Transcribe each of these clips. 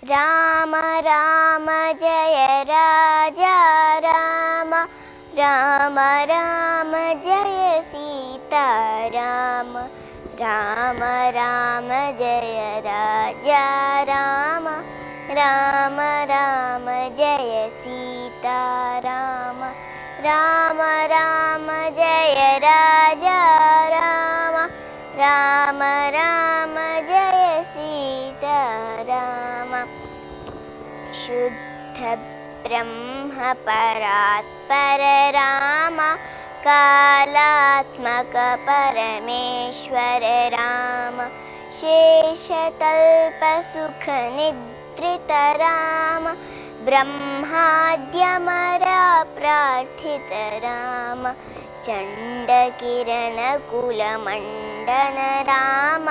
राम राम जय राजा राम राम राम जय सीता राम राम राम जय राजा राम राम राम जय सीता राम राम राम जय राजा राम राम राम जय सीता राम शुद्ध ब्रह्म परात्पर राम कालात्मक परमेश्वर राम शेषतल्प सुख निद्रित राम ब्रह्माद्यमरा प्रार्थित राम चण्डकिरण कुलमण्डन राम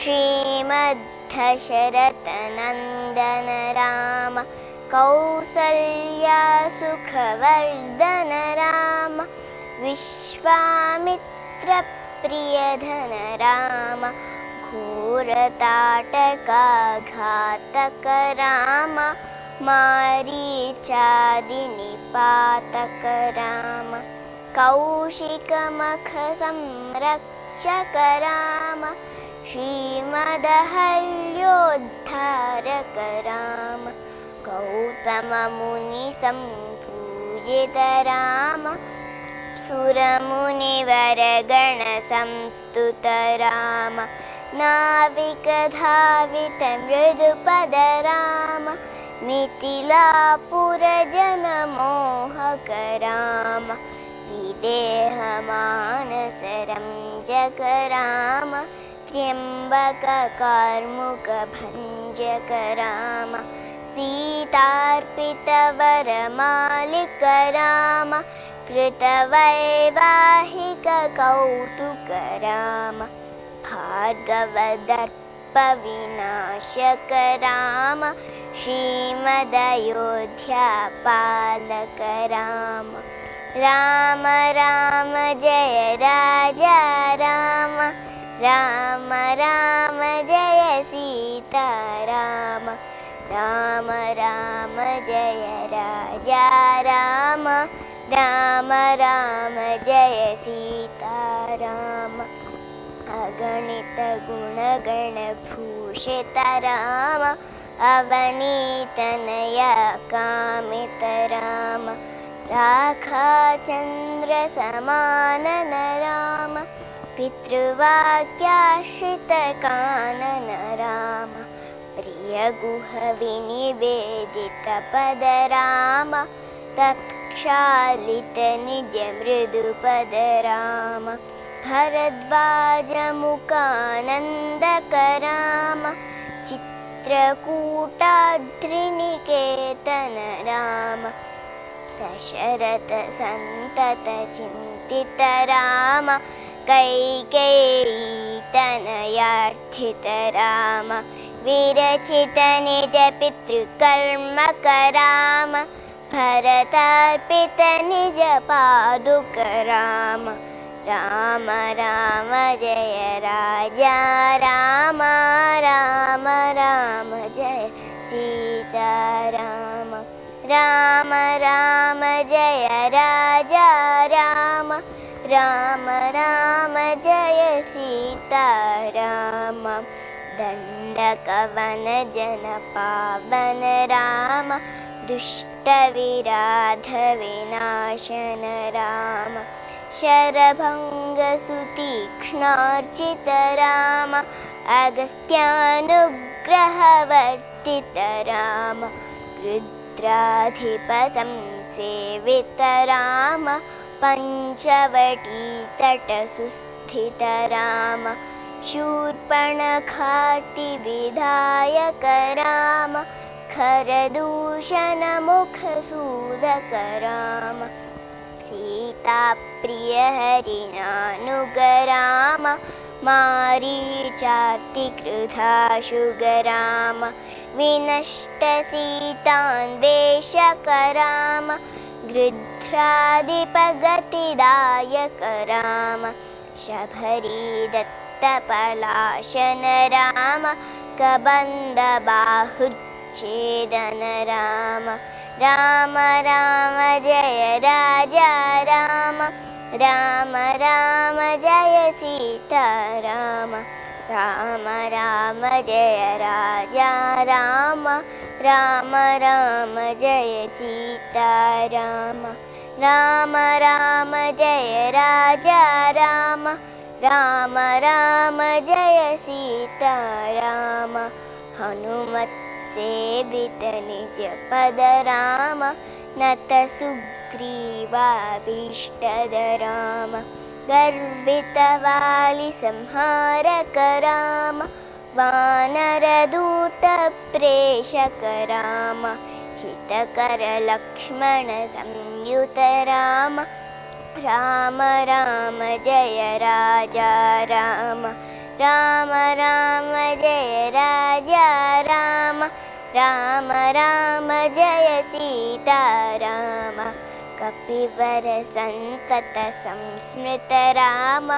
श्रीमद्धशरथ नन्दन राम कौसल्या सुखवर्धन राम विश्वामित्र प्रियधन राम घोरताटकाघातक राम मारीचादिनिपातक राम कौशिकमख संरक्षक राम श्रीमदहल्योद्धारक राम गौतममुनि संपूजित राम सुरमुनिवरगण संस्तुत राम नाविकधावित मृदुपद राम मिथिलापुरजनमोहक राम विदेहमानसरंजक राम त्र्यम्बककार्मुकभञ्जक राम सीतार्पितवरमालिक राम कृतवैवाहिक कौतुक राम भार्गवदर्पविनाशक राम श्रीमदयोध्यापालक राम राम राम जय राजा राम राम राम जय सीता राम राम राम जय राजा राम राम राम जय सीता राम अगणित गुणगण भूषित राम अवनीतनय कामित राम राखाचन्द्र समानन राम पितृवाक्याश्रित कानन राम प्रियगुह विनिवेदित पद राम तत्क्षालित निज मृदुपद राम भरद्वाजमुखानन्दक राम चित्रकूटाद्रिनिकेतन राम दशरथ संतत चिंतित राम कैकेयीतनयार्थित राम विरचित निज पितृकर्मक राम भरतार्पित निज पादुक राम राम राम जय राजा राम राम राम जय सीता राम राम राम जय राजा राम राम राम जय सीता राम दंडकवन जन पावन राम दुष्ट विराध विनाशन राम शरभंग सुतीक्ष्णार्चित राम अगस्त्यानुग्रहवर्तित राम रुद्राधिपतं सेवित राम पंचवटी तट सुस्थित राम शूर्पणखाति विधायक राम खरदूषण मुख सूदक राम सीता प्रिय हरिनानुग राम मारीचार्तिक्रुधाशुग राम विनष्ट सीतान्वेषक राम गृध्रादिपगतिदायक राम शबरी दत्तपलाशन राम कबंद बाहुद्युतित विच्छेदन राम राम राम जय राजा राम राम राम जय सीता राम राम राम जय राजा राम राम राम जय सीता राम राम राम जय राजा राम राम राम जय सीता राम हनुमत सेवित निज पद राम नत सुग्रीवाभीष्टद राम गर्वित वाली संहारक राम वानरदूत प्रेषक राम हितकर लक्ष्मण संयुत राम राम राम जय राजा राम राम राम जय राजा राम राम राम जय सीता राम कपिवर संतत संस्मृत राम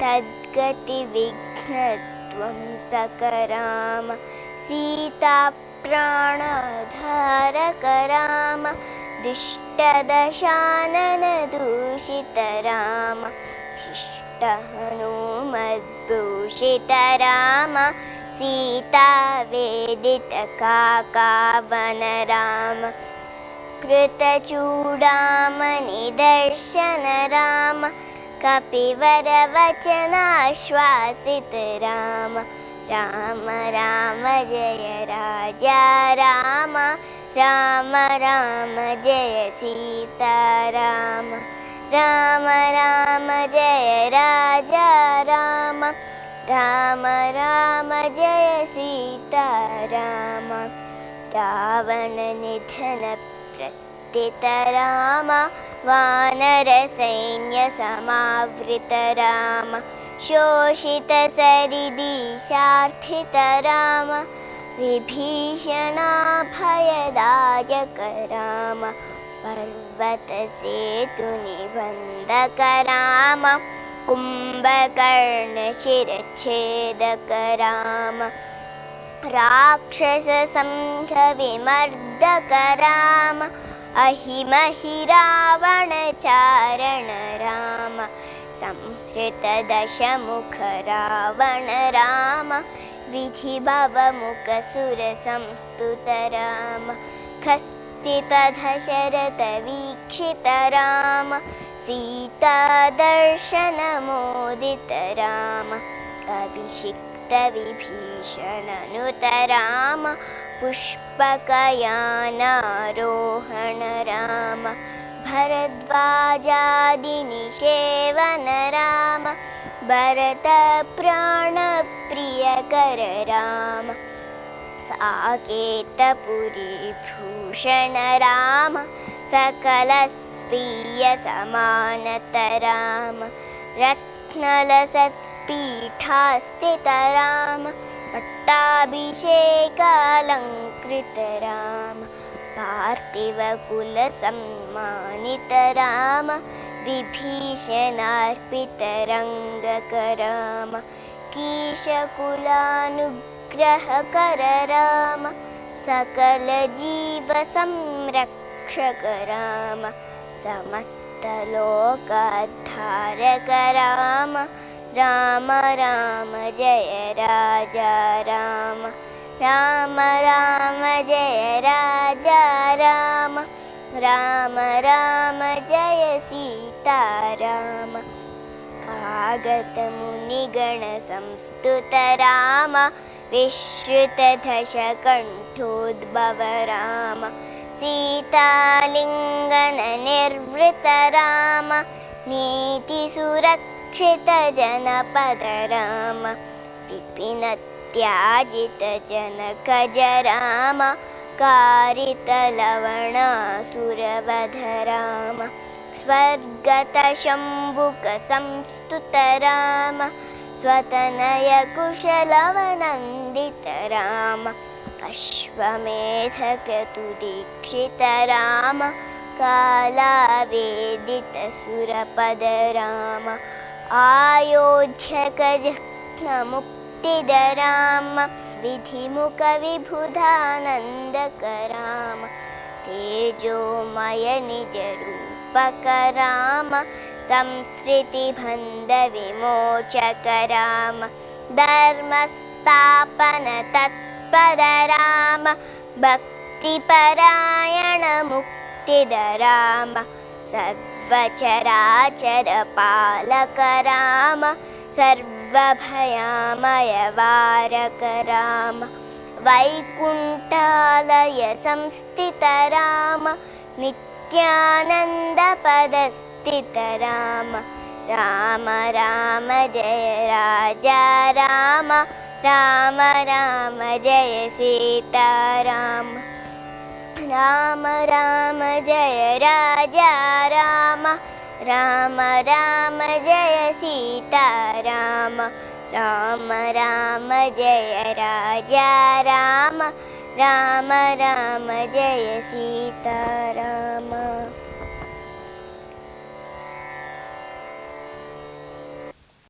तद्गति विघ्नध्वंसक राम सीता प्राणधारक राम दुष्टदशानन दूषित राम शिष्ट हनुमद्भूषित राम सीता वेदित काकावन राम कृतचूडामणि दर्शन राम कपिवर वचनाश्वासित राम राम राम जय राजा राम राम राम जय सीता राम राम राम जय राजा राम राम राम जय सीता राम रावण निधन प्रस्थित राम वानर सैन्य समावृत राम शोषित सरिदिशार्थित राम विभीषणाभयदायक राम पर्वत सेतु निबन्धक राम कुम्भकर्ण शिरच्छेदक राम राक्षस संघ विमर्दक राम अहिमहि रावण चारण राम संहृत दशमुख रावण राम विधि भवमुख सुर संस्तुत राम खस्तित दशरथ वीक्षित राम सीता दर्शन मोदित राम अभिषिक्त विभीषण नुत राम पुष्पकयानारोहण राम भरद्वाजादि निषेवन राम भरत प्राण प्रियकर राम साकेतपुरी भूषण राम सकल स्वीय समानत राम रत्नलसत्पीठास्थित राम पट्टाभिषेकालंकृत राम पार्थिव कुल सम्मानित राम विभीषणार्पित रंगक राम कीशकुलानुग्रहकर राम सकल जीव संरक्षक राम समस्त लोकोद्धारक राम राम राम जय राजा राम राम राम जय राजा राम राम राम जय सीता राम आगत मुनिगण संस्तुत राम विश्रुत दशकण्ठोद्भव राम सीतालिङ्गन निर्वृत राम नीति सुरक्षित जनपद राम विपिन त्याजित जनकज राम कारित लवणासुरवध राम स्वर्गत शम्भुक संस्तुत राम स्वतनय कुशलवनन्दित राम अश्वमेध क्रतुदीक्षित राम कालावेदित सुरपद राम आयोध्यक मुक्तिद राम विधिमुखविबुधानन्दक राम तेजोमय निजरूपक राम संसृतिबन्धविमोचक राम धर्मस्थापन तत्पद राम भक्तिपरायण मुक्तिद राम सर्वचराचर पालक राम सर्वभयामय वारक राम वैकुण्ठालय संस्थित राम नित्यानन्दपदस्थित राम राम राम जय राजा राम राम राम जय सीताराम राम राम जय राजा राम राम राम जय सीताराम राम राम जय राजा राम राम राम जय सीताराम।